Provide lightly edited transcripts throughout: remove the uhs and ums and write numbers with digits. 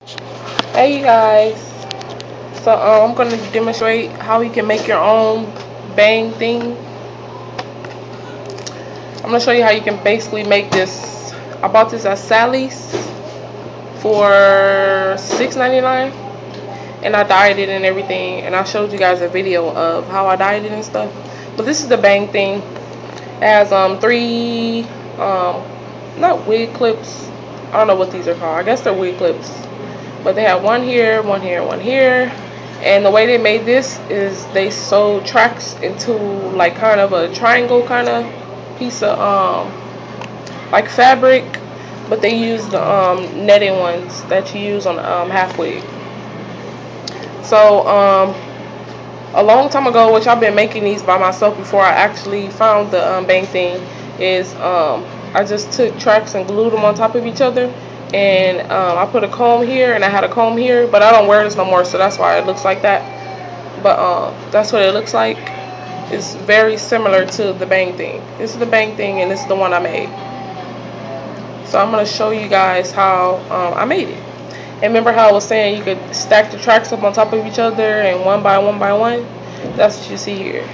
Hey you guys, so I'm going to demonstrate how you can make your own bang thing. I'm going to show you how you can basically make this. I bought this at Sally's for $6.99 and I dyed it and everything, and I showed you guys a video of how I dyed it and stuff. But this is the bang thing. It has three not wig clips. I don't know what these are called. I guess they're wig clips. But they have one here, one here, one here. And the way they made this is they sewed tracks into like kind of a triangle kind of piece of like fabric, but they use the netting ones that you use on half wig. So a long time ago, which I've been making these by myself before I actually found the bang thing, is I just took tracks and glued them on top of each other, and I put a comb here and I had a comb here, but I don't wear this no more, so that's why it looks like that. But that's what it looks like. It's very similar to the bang thing. This is the bang thing, and this is the one I made. So I'm going to show you guys how I made it. And remember how I was saying you could stack the tracks up on top of each other and one by one by one? That's what you see here.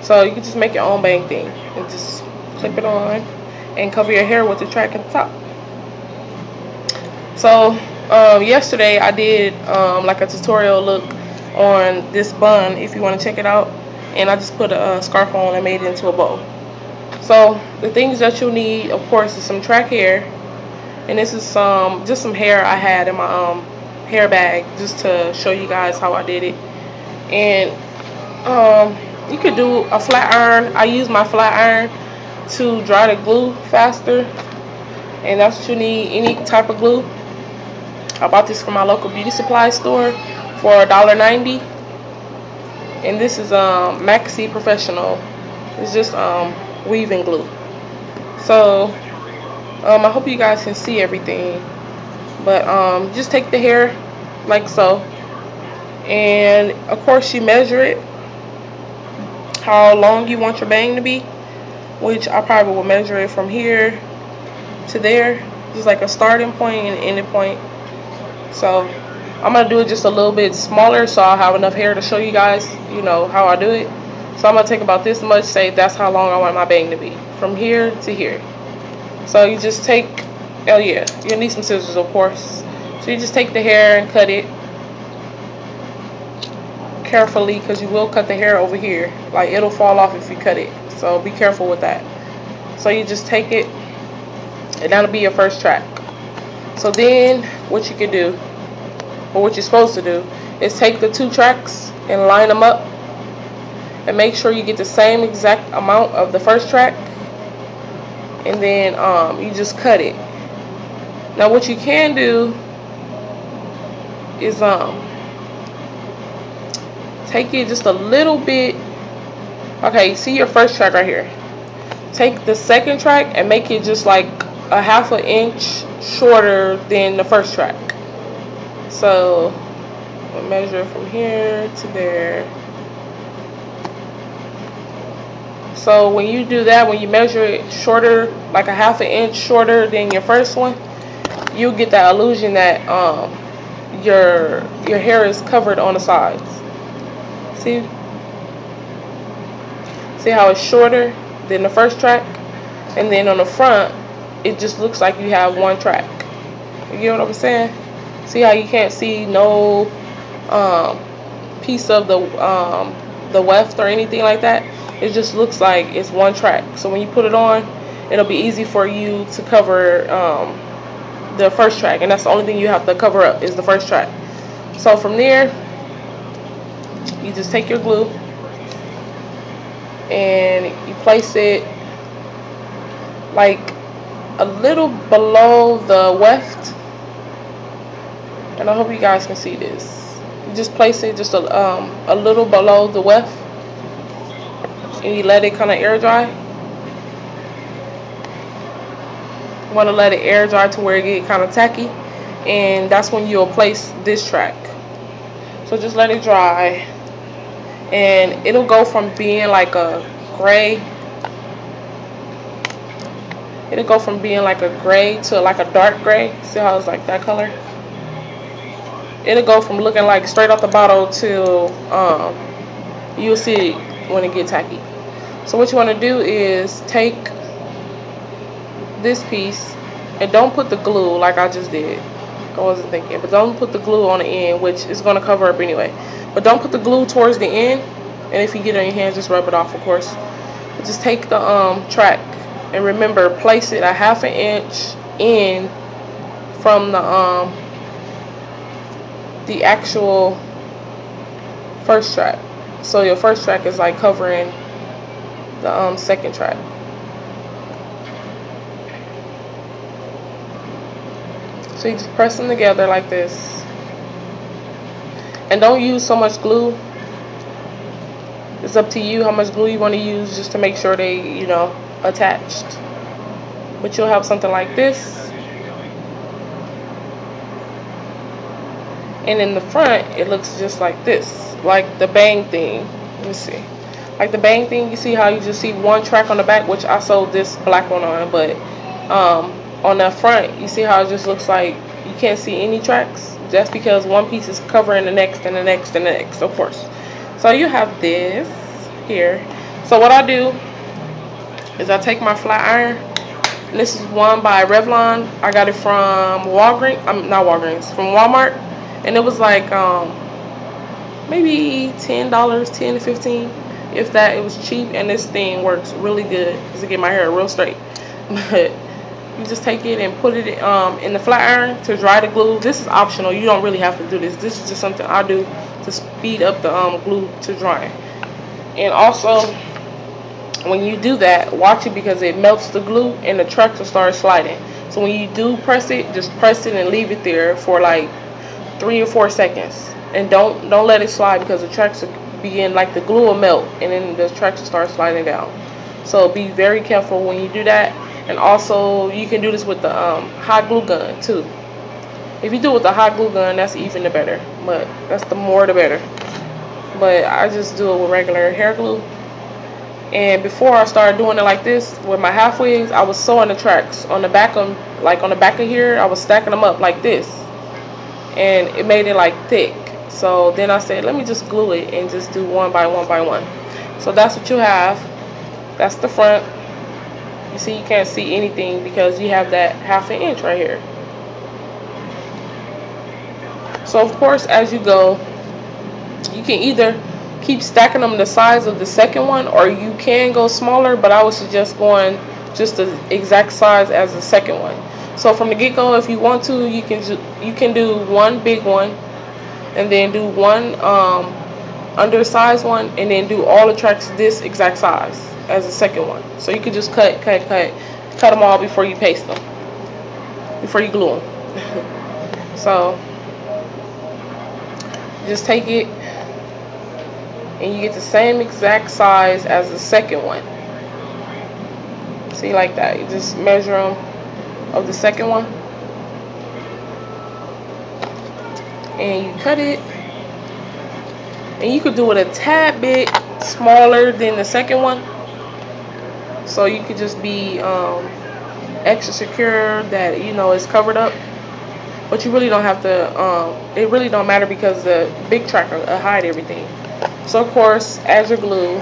So you can just make your own bang thing and just clip it on and cover your hair with the track at the top. So yesterday I did like a tutorial look on this bun, if you want to check it out, and I just put a scarf on and made it into a bow. So the things that you'll need, of course, is some track hair, and this is just some hair I had in my hair bag, just to show you guys how I did it. And you could do a flat iron. I use my flat iron to dry the glue faster, and that's what you need, any type of glue. I bought this from my local beauty supply store for $1.90, and this is Maxi Professional. It's just weaving glue. So I hope you guys can see everything, but just take the hair like so, and of course you measure it how long you want your bang to be, which I probably will measure it from here to there, just like a starting point and an ending point. So I'm gonna do it just a little bit smaller so I'll have enough hair to show you guys, you know, how I do it. So I'm gonna take about this much, say that's how long I want my bang to be, from here to here. So you just take, oh yeah, you'll need some scissors, of course. So you just take the hair and cut it carefully, because you will cut the hair over here. Like, it'll fall off if you cut it, so be careful with that. So you just take it, and that'll be your first track. So then what you can do, or what you're supposed to do, is take the two tracks and line them up, and make sure you get the same exact amount of the first track, and then you just cut it. Now what you can do is take it just a little bit. Okay, see your first track right here. Take the second track and make it just like a half an inch shorter than the first track. So we'll measure from here to there. So when you do that, when you measure it shorter, like a half an inch shorter than your first one, you'll get that illusion that your hair is covered on the sides. See how it's shorter than the first track, and then on the front it just looks like you have one track. You get what I'm saying? See how you can't see no piece of the weft or anything like that? It just looks like it's one track. So when you put it on, it'll be easy for you to cover the first track, and that's the only thing you have to cover up is the first track. So from there, you just take your glue and you place it like a little below the weft, and I hope you guys can see this. You just place it just a little below the weft, and you let it kind of air dry. You want to let it air dry to where it get kind of tacky, and that's when you'll place this track. So just let it dry, and it'll go from being like a gray, it'll go from being like a gray to like a dark gray. See how it's like that color? it'll go from looking like straight off the bottle to you'll see it when it gets tacky. So what you want to do is take this piece and don't put the glue like I just did. I wasn't thinking, but don't put the glue on the end, which is going to cover up anyway. But don't put the glue towards the end, and if you get it on your hands, just rub it off, of course. But just take the track, and remember, place it a ½ inch in from the actual first track. So your first track is like covering the second track. So you just press them together like this. And don't use so much glue. It's up to you how much glue you want to use, just to make sure they, attached. But you'll have something like this. And in the front, it looks just like this. Like the bang thing. Let me see. Like the bang thing, you see how you just see one track on the back, which I sewed this black one on, but on the front, you see how it just looks like you can't see any tracks? Just because one piece is covering the next and the next and the next, of course. So you have this here. So what I do is I take my flat iron. And this is one by Revlon. I got it from Walgreens. Not Walgreens, from Walmart. And it was like maybe $10, 10 to 15. If that, it was cheap. And this thing works really good to get my hair real straight. But you just take it and put it in the flat iron to dry the glue. This is optional. You don't really have to do this. This is just something I do to speed up the glue to drying. And also, when you do that, watch it, because it melts the glue and the tracks will start sliding. So when you do press it, just press it and leave it there for like 3 or 4 seconds. And don't let it slide, because the tracks will begin, like the glue will melt and then the tracks will start sliding down. So be very careful when you do that. And also, you can do this with the hot glue gun too. If you do it with the hot glue gun, that's even the better. But that's the more the better. But I just do it with regular hair glue. And before I started doing it like this with my half wigs, I was sewing the tracks on the back of, here. I was stacking them up like this, and it made it like thick. So then I said, let me just glue it and just do one by one by one. So that's what you have. That's the front. You see, you can't see anything because you have that ½ inch right here. So of course, as you go, you can either keep stacking them the size of the second one, or you can go smaller, but I would suggest going just the exact size as the second one. So from the get-go, if you want to, you can do one big one, and then do one undersized one, and then do all the tracks this exact size as the second one. So you could just cut them all before you paste them, before you glue them. So just take it and you get the same exact size as the second one. See, like that. You just measure them of the second one, and you cut it. And you could do it a tad bit smaller than the second one, so you could just be extra secure that it's covered up. But you really don't have to. It really don't matter, because the big track will hide everything. So of course, as your glue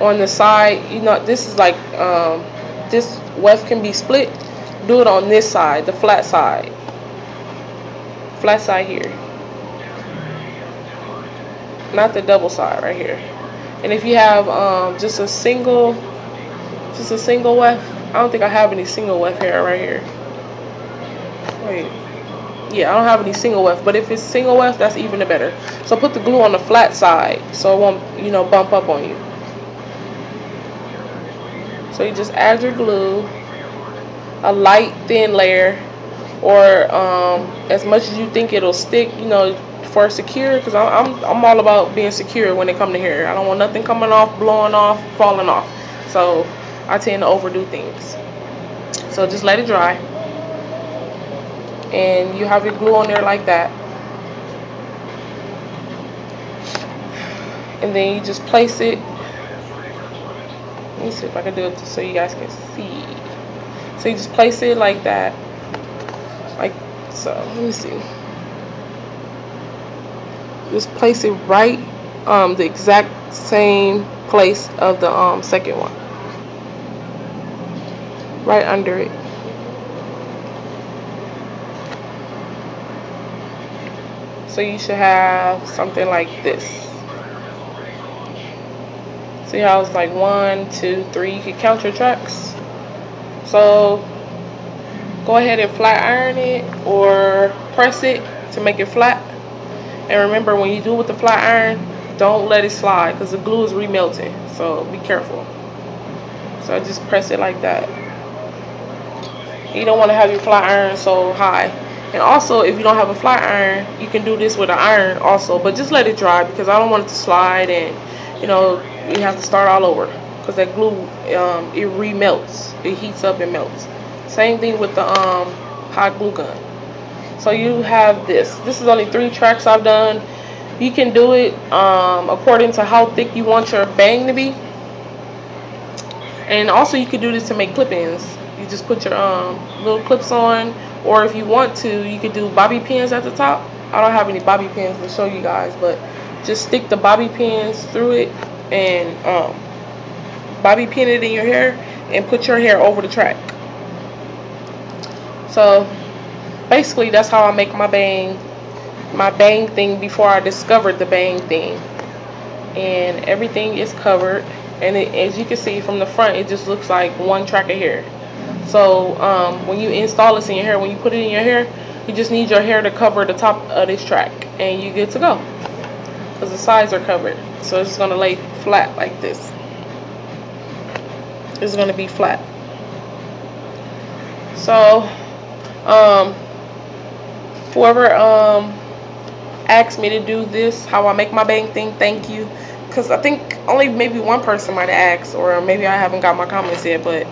on the side, this is like this weft can be split. Do it on this side, the flat side here, not the double side right here. And if you have just a single weft, I don't think I have any single weft hair right here. Wait, yeah, I don't have any single weft, but if it's single weft, that's even better. So put the glue on the flat side so it won't bump up on you. So you just add your glue, a light thin layer, or as much as you think it'll stick, for secure, because I'm all about being secure when it comes to hair. I don't want nothing coming off, blowing off, falling off. So I tend to overdo things. So just let it dry, and you have your glue on there like that. And then you just place it. Let me see if I can do it so you guys can see. So you just place it like that, like so. Let me see. just place it right the exact same place of the second one, right under it. So you should have something like this. See how it's like 1, 2, 3. You can count your tracks. So go ahead and flat iron it or press it to make it flat. And remember, when you do it with the flat iron, don't let it slide because the glue is remelting. So be careful. So I just press it like that. You don't want to have your flat iron so high. And also, if you don't have a flat iron, you can do this with an iron also, but just let it dry because I don't want it to slide and you have to start all over because that glue it remelts, it heats up and melts. Same thing with the hot glue gun. So you have this is only 3 tracks I've done. You can do it according to how thick you want your bang to be. And also you could do this to make clip-ins. You just put your little clips on, or if you want to, you could do bobby pins at the top. I don't have any bobby pins to show you guys, but just stick the bobby pins through it and bobby pin it in your hair and put your hair over the track. So basically that's how I make my bang thing before I discovered the bang thing. And everything is covered, and as you can see from the front, it just looks like one track of hair. So when you install this in your hair, when you put it in your hair, you just need your hair to cover the top of this track and you're good to go because the sides are covered. So it's going to lay flat like this. It's going to be flat. So whoever asked me to do this, how I make my bang thing, thank you, because I think only maybe one person might have asked, or maybe I haven't got my comments yet, but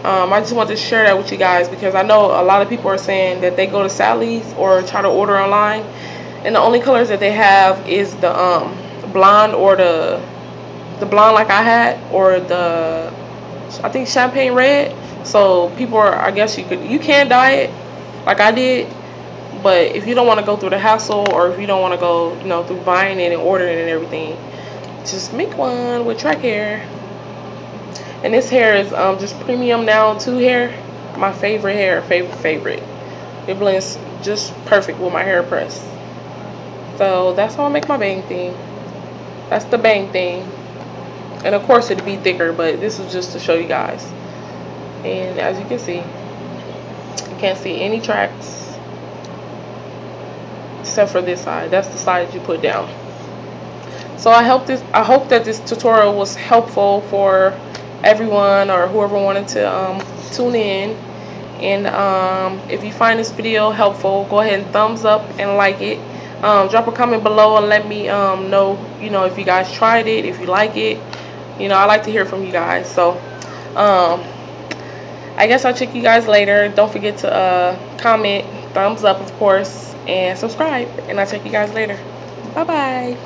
I just wanted to share that with you guys because I know a lot of people are saying that they go to Sally's or try to order online and the only colors that they have is the blonde or the blonde like I had, or the I think champagne red. So people are, I guess you can dye it like I did, but if you don't want to go through the hassle, or if you don't want to go through buying it and ordering it and everything, just make one with track hair. And this hair is just premium now 2 hair, my favorite hair, favorite. It blends just perfect with my hair press. So that's how I make my bang thing. That's the bang thing. And of course it'd be thicker, but this is just to show you guys. And as you can see, you can't see any tracks except for this side. That's the side that you put down. So I hope that this tutorial was helpful for everyone or whoever wanted to tune in. And if you find this video helpful, go ahead and thumbs up and like it. Drop a comment below and let me know if you guys tried it, if you like it. I like to hear from you guys. So I guess I'll check you guys later. Don't forget to comment, thumbs up of course, and subscribe, and I'll check you guys later. Bye bye.